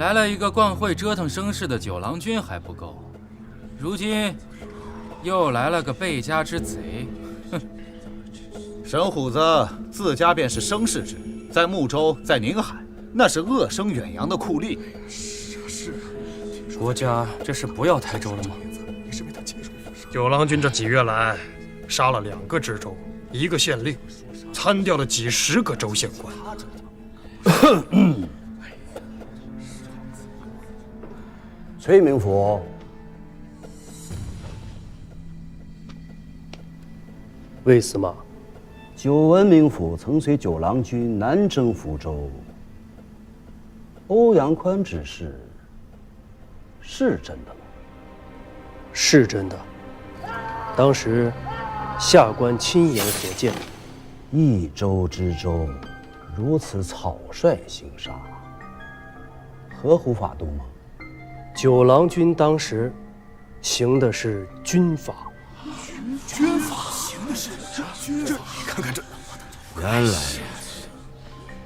来了一个惯会折腾声势的九郎君还不够，如今又来了个败家之贼。哼！神虎子自家便是声势之人，在睦州，在宁海，那是恶声远扬的酷吏。是。国家这是不要台州了吗？九郎君这几月来，杀了2个知州，1个县令，参掉了几10个州县官。崔明府，魏司马，久闻明府曾随九郎君南征福州，欧阳宽之事是真的吗？是真的。当时下官亲眼所见，益州知州如此草率行杀，合乎法度吗？九郎君当时行的是军法。军法行的是军法，你看看这。原来如此，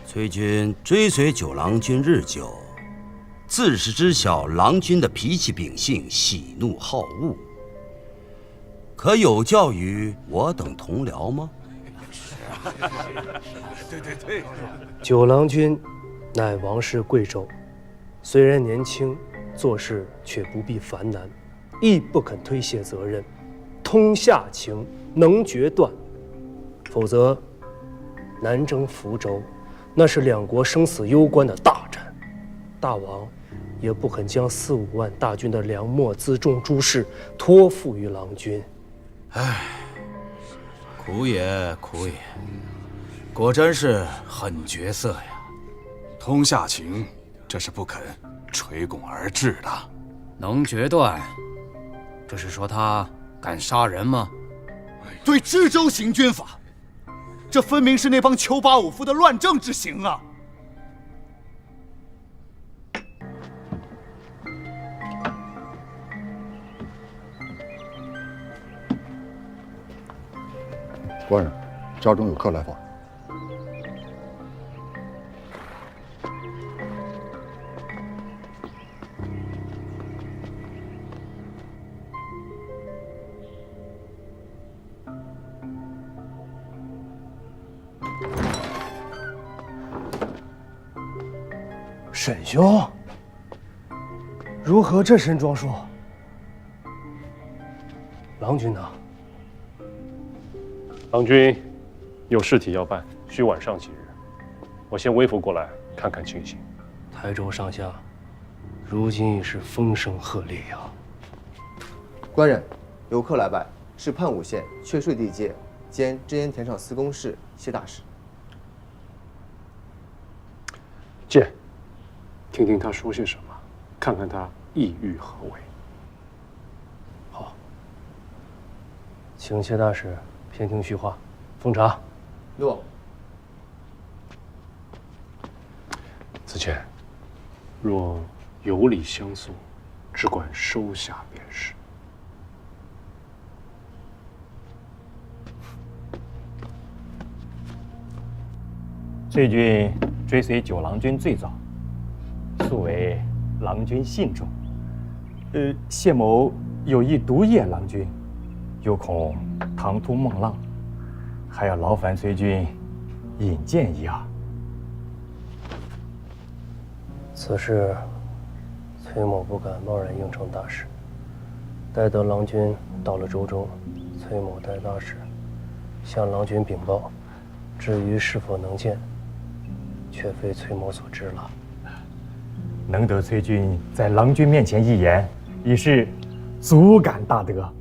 崔军追随九郎君日久，自是知晓郎君的脾气秉性，喜怒好恶。可有教于我等同僚吗？对。九郎君乃王室贵胄，虽然年轻，做事却不必烦难，亦不肯推卸责任，通下情，能决断。否则，南征福州，那是2国生死攸关的大战，大王也不肯将4、5万大军的粮秣辎重诸事托付于郎君。唉，苦也苦也，果真是狠角色呀！通下情，这是不肯垂拱而治的。能决断，这是说他敢杀人吗？对知州行军法，这分明是那帮裘拔武夫的乱政之行啊！官人，家中有客来访。沈兄，如何这身装束？郎君呢？郎君有事体要办，需晚上几日。我先微服过来看看情形。台州上下，如今已是风声鹤唳呀。官人，有客来拜，是判武县阙税地界兼知盐田上司公事谢大使。见，听听他说些什么，看看他意欲何为。好，请谢大使偏听叙话，奉茶。诺。子谦，若有理相诉，只管收下便是。崔军追随九郎君最早，素为郎君信众。谢某有意毒谒郎君，又恐唐突孟浪，还要劳烦崔军引荐一二。此事，崔某不敢贸然应承大使。待得郎君到了州中，崔某代大使向郎君禀报。至于是否能见，却非崔某所知了。能得崔军在郎君面前一言，已是足感大德。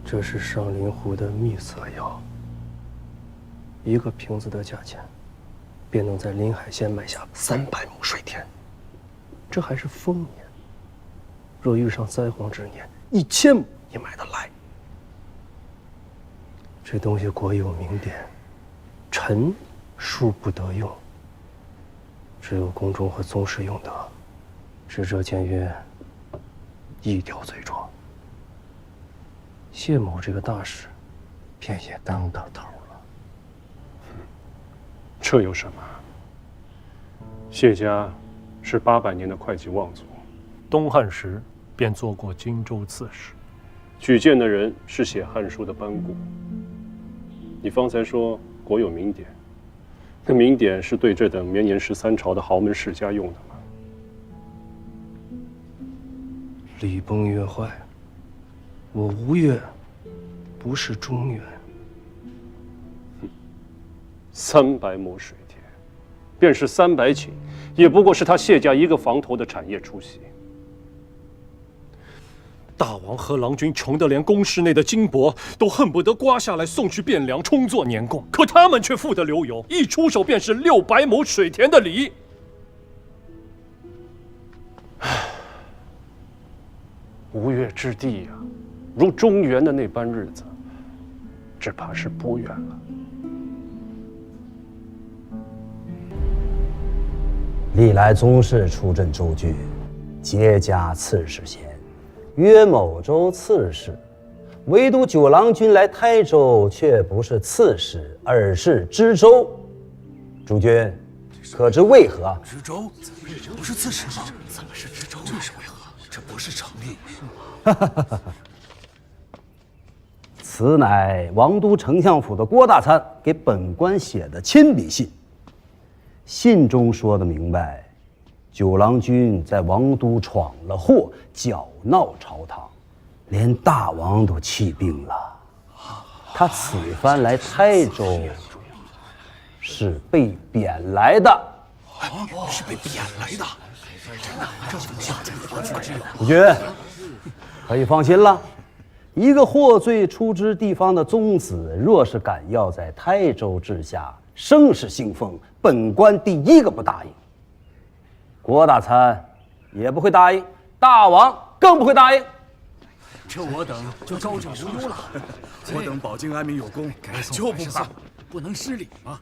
这是上林湖的秘色药，1个瓶子的价钱，便能在临海县买下300亩水田。这还是丰年，若遇上灾荒之年，1000亩也买得来。这东西国有名典，臣恕不得用，只有宫中和宗室用得。使者见曰：一条罪状。谢某这个大使，便也当到头了。这有什么？谢家是800年的会稽望族，东汉时便做过荆州刺史，举荐的人是写《汉书》的班固。你方才说国有名典，那名典是对这等绵延13朝的豪门世家用的吗？礼崩乐坏，我吴越不是中原。 300亩水田，便是300顷，也不过是他谢家一个房头的产业出息。大王和郎君穷得连宫室内的金帛都恨不得刮下来送去汴梁充作年贡，可他们却富得流油，一出手便是600亩水田的礼。吴越之地呀，如中原的那般日子，只怕是不远了。 历来宗室出镇州郡，皆加刺史衔，约某州刺史。唯独九郎君来台州，却不是刺史，而是知州。诸君，可知为何？知州不是刺史吗？怎么是知州？这是为何？这不是成立。此乃王都丞相府的郭大参给本官写的亲笔信。 信中说得明白，九郎君在王都闯了祸，搅闹朝堂，连大王都气病了。他此番来台州，是被贬来的。是被贬来的。主君，可以放心了。一个获罪出之地方的宗子，若是敢要在台州治下声势兴风，本官第一个不答应。郭大参也不会答应，大王更不会答应。这我等就朝政无忧了。我等保境安民有功，就不怕，不能失礼吗？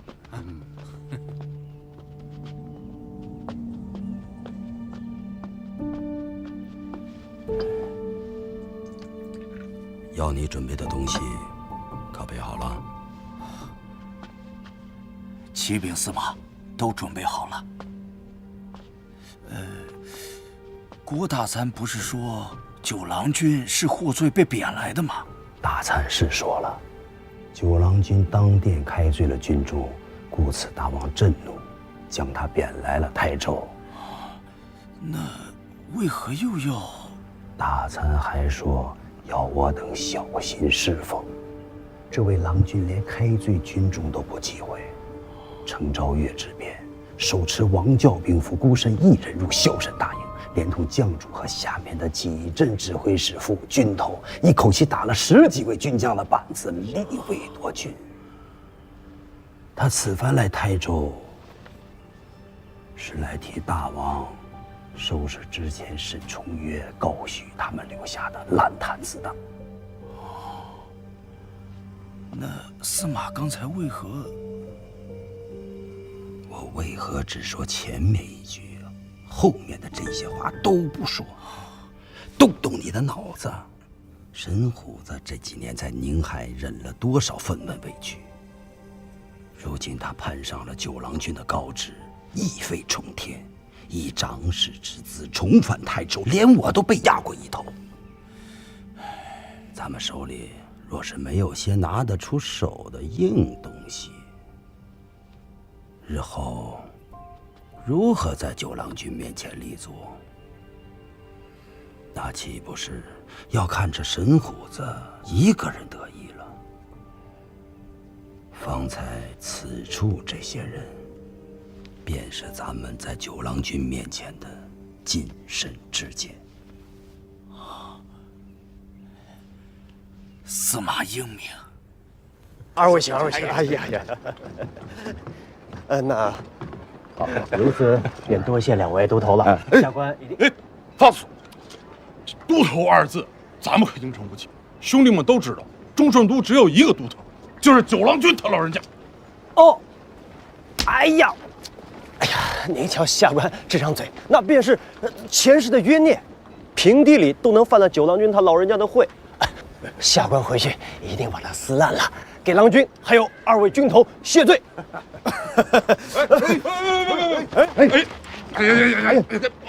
要你准备的东西，可备好了？启禀司马，都准备好了。郭大参不是说九郎君是获罪被贬来的吗？大参是说了，九郎君当殿开罪了军中，故此大王震怒，将他贬来了台州。那为何又要？大参还说要我等小心侍奉。这位郎君连开罪军中都不忌讳。程昭月之变，手持王教兵符，孤身一人入孝慎大营，连同将主和下面的几镇指挥使副军头，一口气打了10几位军将的板子，立位夺军。他此番来台州，是来替大王收拾之前沈重月、高许他们留下的烂摊子的。那司马刚才为何？我为何只说前面一句，后面的这些话都不说？动动你的脑子。沈虎子这几年在宁海忍了多少愤懑委屈，如今他攀上了九郎君的高枝，一飞冲天，以长史之姿重返台州，连我都被压过一头。咱们手里若是没有些拿得出手的硬东西，日后如何在九郎君面前立足？那岂不是要看着沈虎子一个人得意了？方才此处这些人，便是咱们在九郎君面前的谨慎之见。司马英明，二位请，二位请。哎呀呀，那好，如此便多谢两位都头了。下官一定。放肆！都头2字，咱们可应承不起。兄弟们都知道，中顺都只有一个都头，就是九郎君他老人家。哦，哎呀，您瞧下官这张嘴，那便是前世的冤孽，平地里都能犯了九郎君他老人家的讳。下官回去一定把它撕烂了，给郎君还有2位军头谢罪。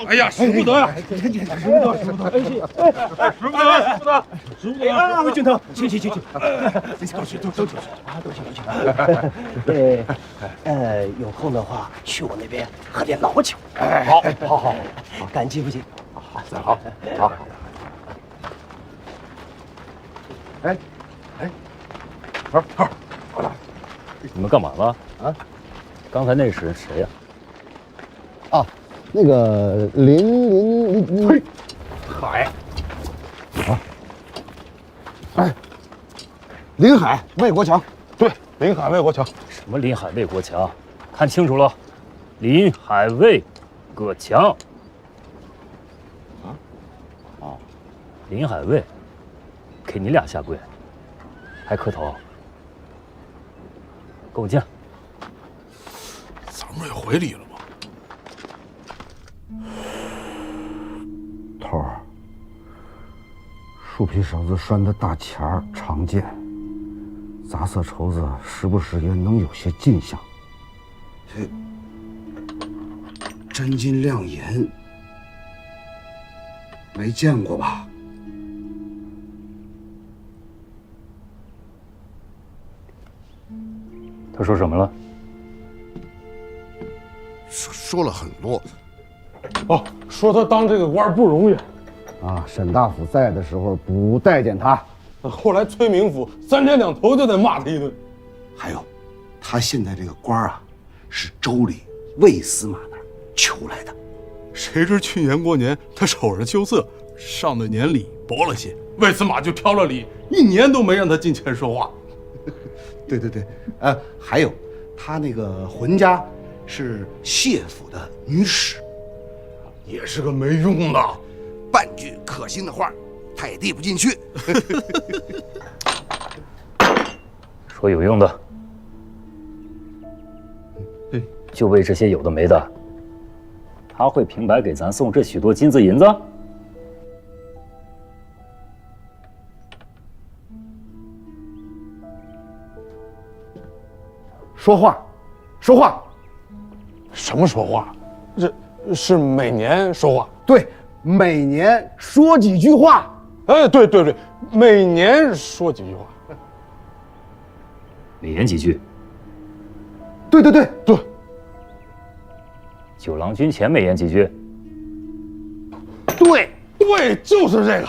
哎呀，使不得呀！使不得！俊腾，去，有空的话去我那边喝点老酒。好，赶急不急？好。头，过来。你们干嘛了？啊？刚才那是谁呀？啊，那个林，嘿，海。哎，临海魏国强。对，临海魏国强。什么临海魏国强？看清楚了，临海魏国强。临海卫，给你俩下跪，还磕头，跟我进。咱们也回礼了吗？头儿，树皮绳子拴的大钱儿常见，杂色绸子时不时也能有些进项。这真金亮银，没见过吧？他说什么了？说了很多。哦，说他当这个官不容易啊。沈大夫在的时候不待见他，后来崔明府3天2头就得骂他一顿。还有，他现在这个官啊，是州里魏司马那儿求来的。谁知去年过年他瞅着秋色，上的年礼薄了些，魏司马就挑了礼，1年都没让他进前说话。对，还有他那个浑家是谢府的女史，也是个没用的，半句可信的话他也递不进去。说有用的，就为这些有的没的，他会平白给咱送这许多金子银子？说话，什么说话？这是每年说话。对，每年说几句话。哎，对，每年说几句话。每言几句？对。九郎君前每言几句？对，就是这个。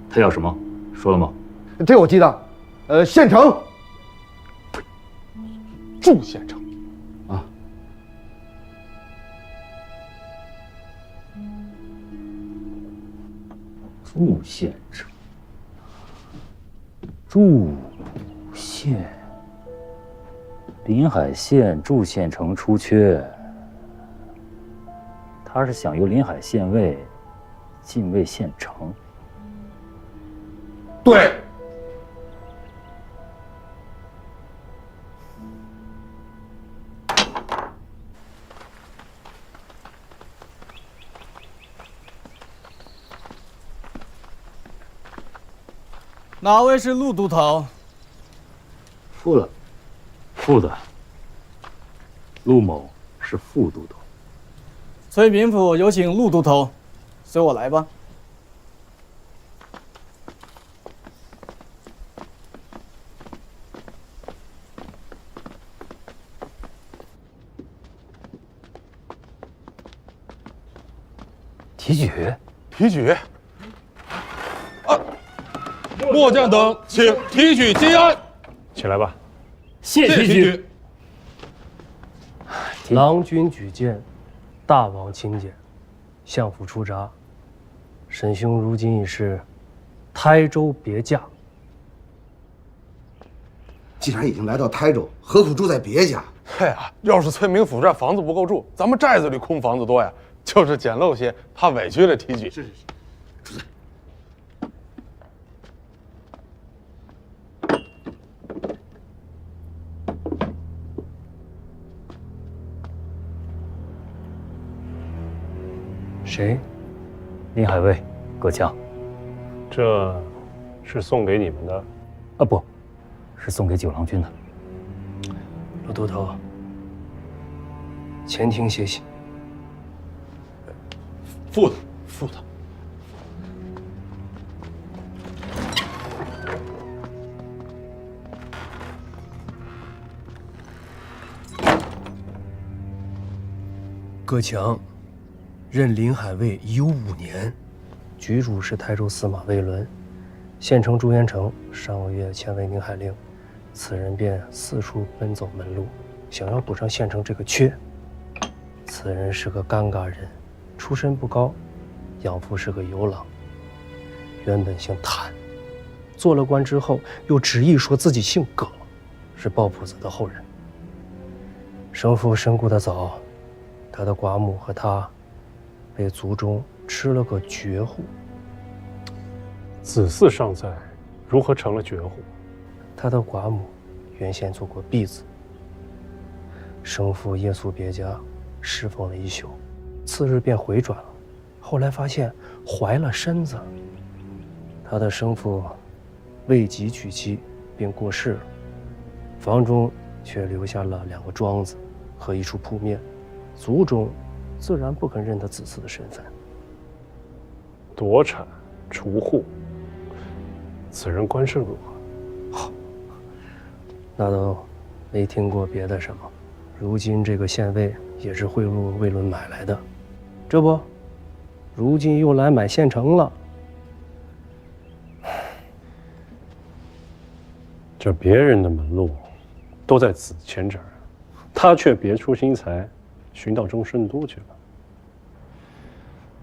他要什么？说了吗？这我记得。县城。祝县城啊，祝县城，祝县，临海县祝县城出缺，他是想由临海县尉进位县城。对。哪位是陆都头？副的。陆某是副都头。崔平府有请陆都头，随我来吧。提举。末将等请提举金安。起来吧。谢提举。郎君举荐，大王钦点，相府出闸。沈兄如今已是台州别驾。既然已经来到台州，何苦住在别家？哎呀，要是崔明府这房子不够住，咱们寨子里空房子多呀。就是简陋些，怕委屈了提举。是，主子。谁？临海卫，葛强。这是送给你们的？啊，不，是送给九郎君的。陆都头，前厅歇息。副他。葛强任临海尉已有5年，局主是台州司马魏伦，县城朱元成上个月签为宁海令，此人便四处奔走门路，想要补上县城这个缺。此人是个尴尬人，出身不高，养父是个游郎，原本姓谭，做了官之后又执意说自己姓葛，是鲍朴子的后人。生父身故的早，他的寡母和他被族中吃了个绝户。子嗣尚在，如何成了绝户？他的寡母原先做过婢子，生父夜宿别家，侍奉了一宿，次日便回转了。后来发现怀了身子，他的生父未及娶妻便过世了，房中却留下了2个庄子和一处铺面，族中自然不肯认他子嗣的身份。夺产除户，此人官甚如何？那都没听过别的什么。如今这个县尉也是贿赂魏伦买来的，这不，如今又来买县城了。这别人的门路都在子谦这儿，他却别出心裁，寻到中顺都去了。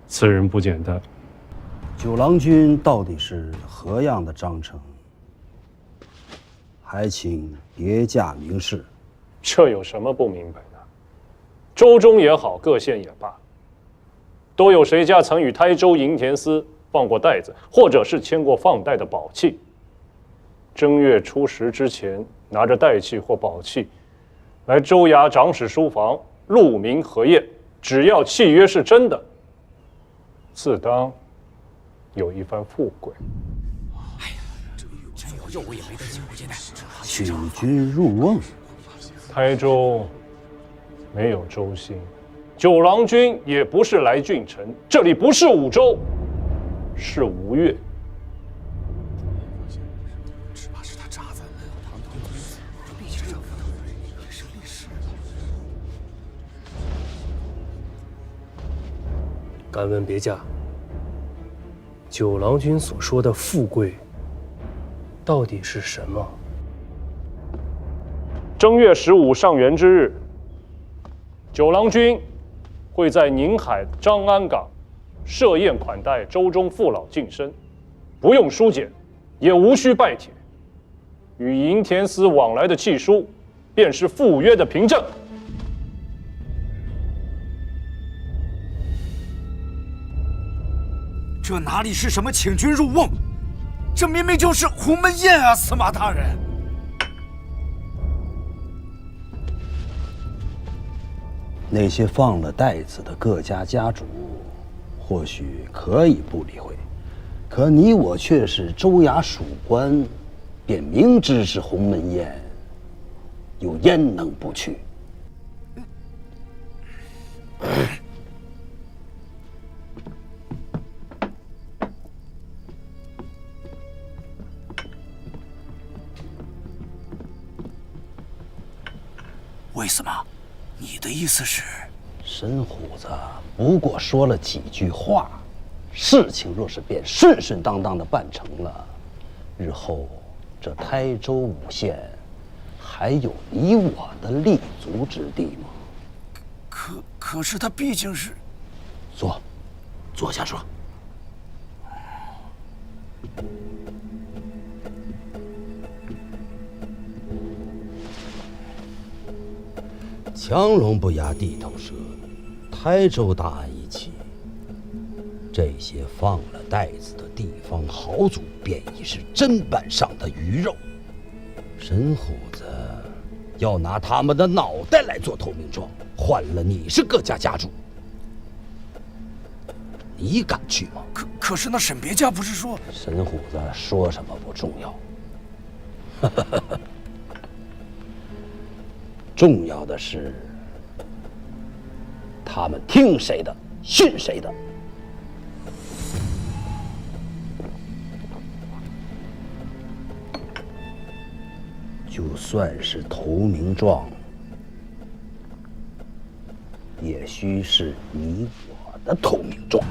此人不简单。九郎君到底是何样的章程？还请别驾明示。这有什么不明白的？州中也好，各县也罢，都有谁家曾与台州营田司放过袋子，或者是签过放贷的宝器。正月初10之前，拿着袋器或宝器来州衙长史书房录名核验，只要契约是真的，自当有一番富贵。哎呀，真有肉也没得嚼现在。请君入瓮。台州没有州心，九郎君也不是来郡城，这里不是五州，是吴越。只怕是他扎在了堂堂君子，毕竟这也是历史。敢问别驾，九郎君所说的富贵，到底是什么？正月15上元之日，九郎君会在宁海张安港设宴款待州中父老近身，不用书简，也无需拜帖，与营田司往来的契书，便是赴约的凭证。这哪里是什么请君入瓮，这明明就是鸿门宴啊！司马大人。那些放了袋子的各家家主，或许可以不理会，可你我却是州衙属官，便明知是鸿门宴，又焉能不去？为什么？你的意思是，神虎子不过说了几句话，事情若是便顺顺当当的办成了，日后这台州5县还有你我的立足之地吗？可是他毕竟是……坐下说。强龙不压地头蛇，台州大案一起，这些放了袋子的地方豪族便已是砧板上的鱼肉。神虎子要拿他们的脑袋来做投名状，换了你是各家家主，你敢去吗？可是那沈别驾不是说……神虎子说什么不重要。重要的是，他们听谁的，信谁的。就算是投名状，也须是你我的投名状。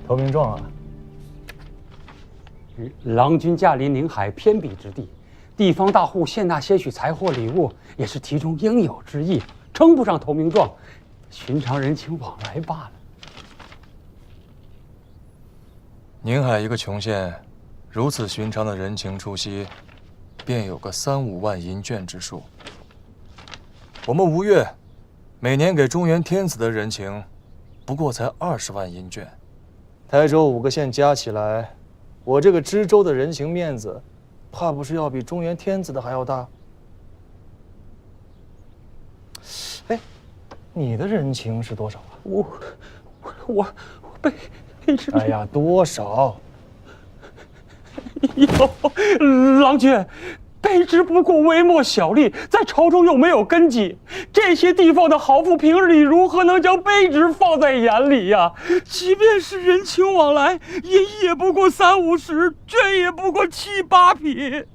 投名状啊！郎君驾临宁海偏僻之地，地方大户献纳些许财货礼物，也是其中应有之义，称不上投名状，寻常人情往来罢了。宁海一个穷县，如此寻常的人情出息，便有个3、5万银券之数。我们吴越每年给中原天子的人情，不过才20万银券。台州5个县加起来，我这个知州的人情面子，怕不是要比中原天子的还要大。哎，你的人情是多少啊？我被哎呀，多少？哟，郎君，卑职不过微末小吏，在朝中又没有根基，这些地方的豪富平日里如何能将卑职放在眼里呀？即便是人情往来，银也不过30、50，绢也不过7、8匹。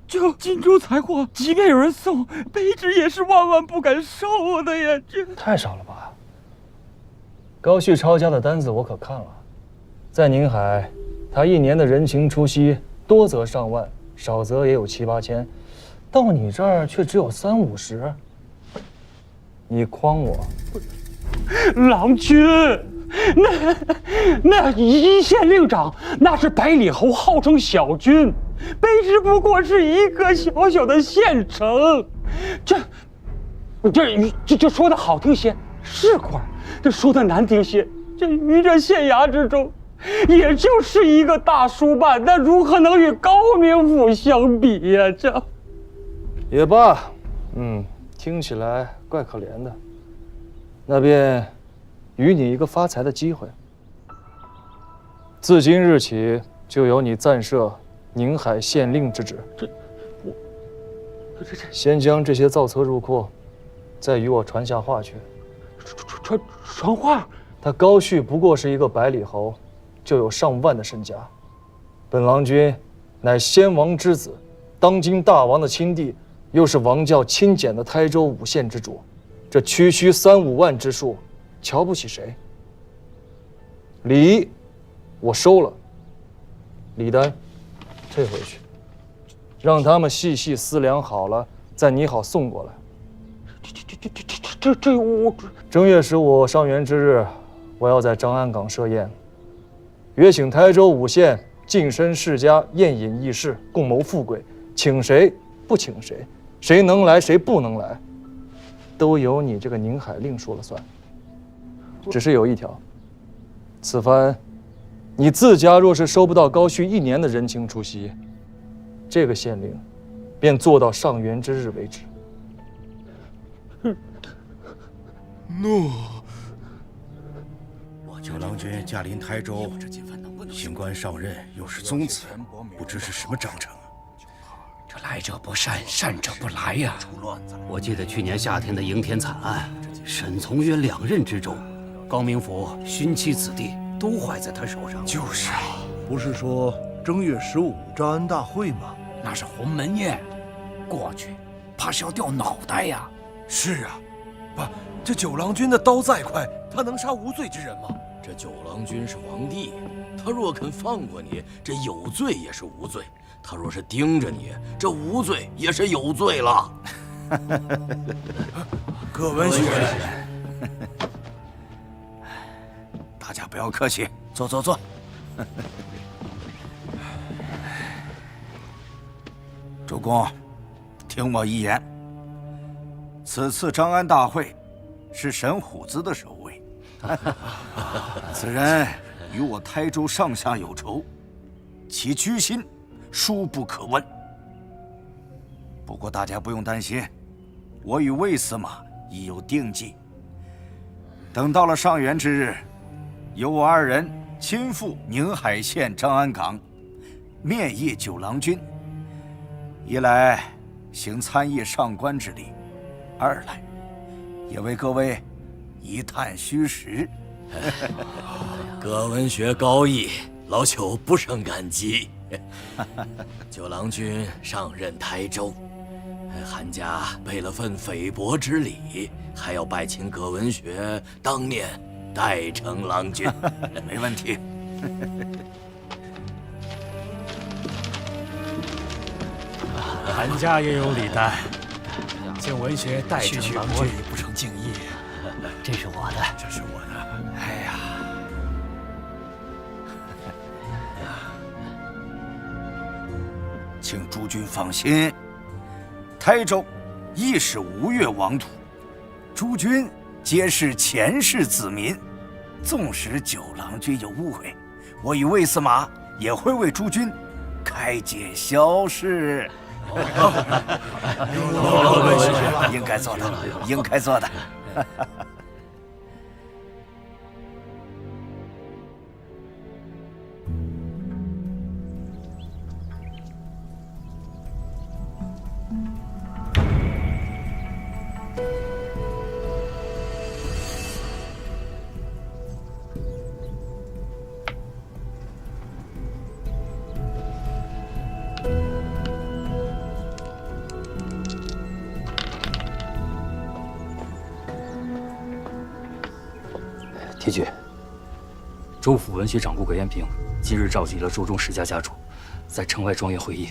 就金珠财货，即便有人送，卑职也是万万不敢收的呀！这太少了吧？高旭超家的单子我可看了，在宁海，他一年的人情出息多则上万，少则也有7、8千，到你这儿却只有30、50。你诓我？郎君，那一县令长，那是百里侯，号称小军，卑职不过是一个小小的县城，这说的好听些是官，这说的难听些，这于这县衙之中，也就是一个大书办，那如何能与高明府相比呀？这也罢，听起来怪可怜的。那便予你一个发财的机会。自今日起，就由你暂设宁海县令之职。先将这些造册入库，再与我传下话去。传话？他高旭不过是一个百里侯，就有上万的身家。本郎君乃先王之子，当今大王的亲弟，又是王教亲简的台州5县之主，这区区3、5万之数，瞧不起谁？礼我收了，礼单退回去，让他们细细思量好了，再拟好送过来。这我正月15上元之日，我要在张安港设宴，约请台州5县近身世家宴饮议事，共谋富贵。请谁不请谁，谁能来谁不能来，都由你这个宁海令说了算。只是有一条，此番你自家若是收不到高旭1年的人情出息，这个县令便做到上元之日为止。诺。九郎君驾临台州，新官上任，又是宗子，不知是什么章程。这来者不善，善者不来呀！我记得去年夏天的营田惨案，沈从约2任之中，高明府勋妻子弟都坏在他手上。就是啊，不是说正月15招安大会吗？那是鸿门宴，过去怕是要掉脑袋呀！是啊，不，这九郎君的刀再快，他能杀无罪之人吗？这九郎君是皇帝，他若肯放过你，这有罪也是无罪；他若是盯着你，这无罪也是有罪了。各文许愿，大家不要客气，坐坐坐。主公，听我一言，此次张安大会是沈虎子的首位。此人与我台州上下有仇，其居心殊不可问。不过大家不用担心，我与魏司马已有定计。等到了上元之日，由我2人亲赴宁海县张安岗，面谒九郎君。一来行参谒上官之礼，二来也为各位一探虚实。葛文学高义，老朽不胜感激。九郎君上任台州，韩家备了份菲薄之礼，还要拜请葛文学当面代承郎君。没问题。韩家也有礼单，请文学代承郎君，不成敬意。这是我的，这是我的。哎呀，请诸君放心，台州亦是吴越王土，诸君皆是前世子民。纵使九郎君有误会，我与魏司马也会为诸君开解消事。应该做的，应该做的。提举，州府文学掌故葛延平今日召集了州中10家家主，在城外庄园会议，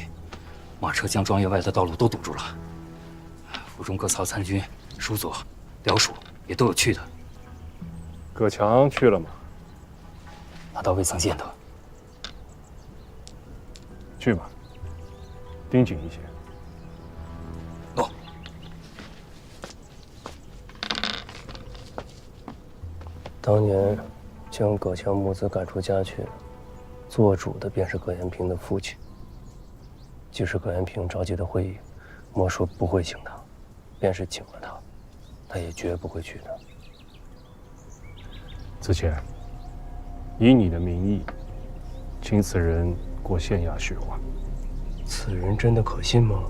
马车将庄园外的道路都堵住了。府中各曹参军、署佐、辽属也都有去的。葛强去了吗？他倒未曾见得。去吧，盯紧一些。诺。当年将葛强母子赶出家去，做主的便是葛延平的父亲。即使葛延平召集的会议，莫说不会请他，便是请了他，他也绝不会去的。子谦，以你的名义，请此人过县衙叙话。此人真的可信吗？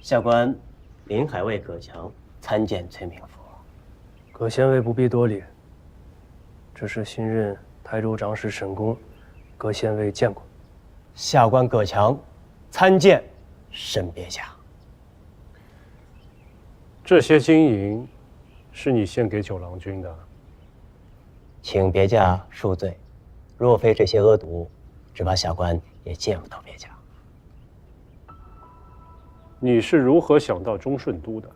下官临海卫葛强参见崔明府。葛县尉不必多礼，这是新任台州长史沈公，葛县尉见过。下官葛强参见沈别驾。这些金银是你献给九郎君的，请别驾恕罪。若非这些恶毒，只怕下官也见不到别驾。你是如何想到忠顺都的？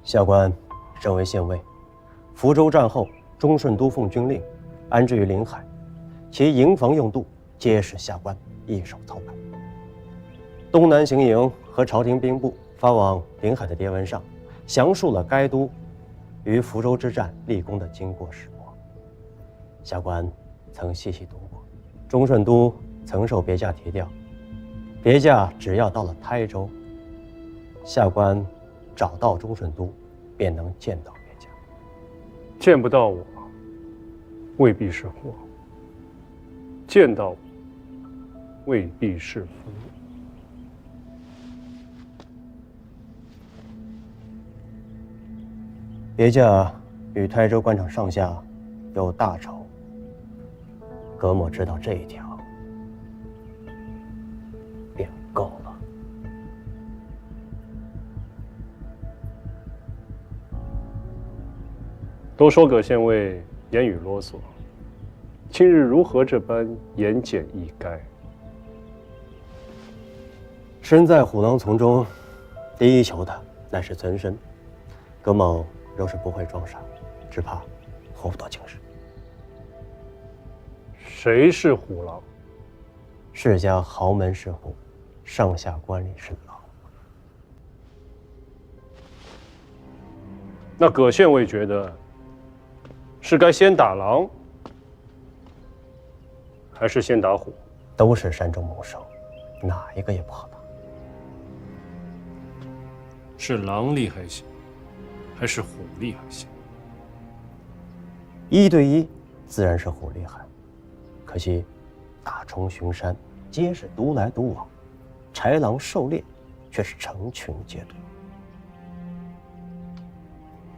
下官身为县尉，福州战后，忠顺都奉军令安置于临海，其营房用度皆是下官一手操办。东南行营和朝廷兵部发往临海的牒文上，详述了该都于福州之战立功的经过始末。下官曾细细读过，忠顺都曾受别驾提调，别驾只要到了台州，下官找到忠顺都，便能见到别驾。见不到我，未必是祸；见到我，未必是福。别驾与台州官场上下有大仇，葛某知道这一条，便够了。都说葛县尉言语啰嗦，今日如何这般言简意赅？身在虎狼丛中，第一求的乃是存身。葛某若是不会装傻，只怕活不到今日。谁是虎狼？世家豪门是虎，上下官吏是狼。那葛县尉觉得，是该先打狼，还是先打虎？都是山中猛兽，哪一个也不好打。是狼厉害些，还是虎厉害些？1对1，自然是虎厉害。可惜，大冲巡山，皆是独来独往，豺狼狩猎却是成群结队。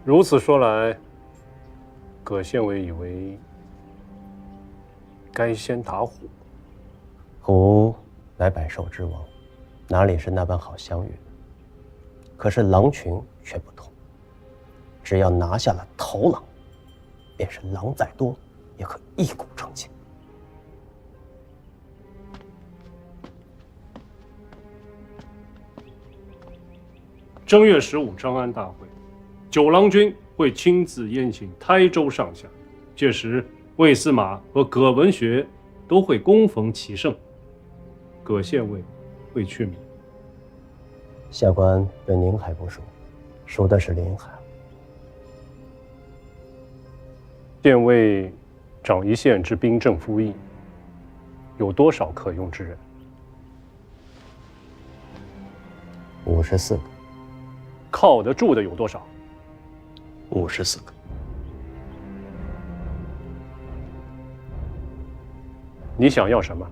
如此说来，葛县尉以为该先打虎。虎乃百兽之王，哪里是那般好相遇？可是狼群却不同，只要拿下了头狼，便是狼再多也可一鼓成擒。正月15张安大会，九郎军会亲自宴请台州上下，届时魏司马和葛文学都会恭逢其盛。葛县尉会去吗？下官对宁海不熟，熟的是临海。县尉掌一县之兵政夫役，有多少可用之人？54个。靠得住的有多少？54个。你想要什么？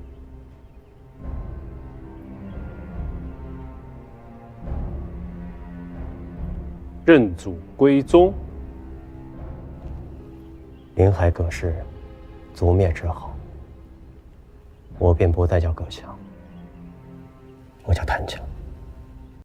认祖归宗。临海葛氏族灭之后，我便不再叫葛强，我叫谭强。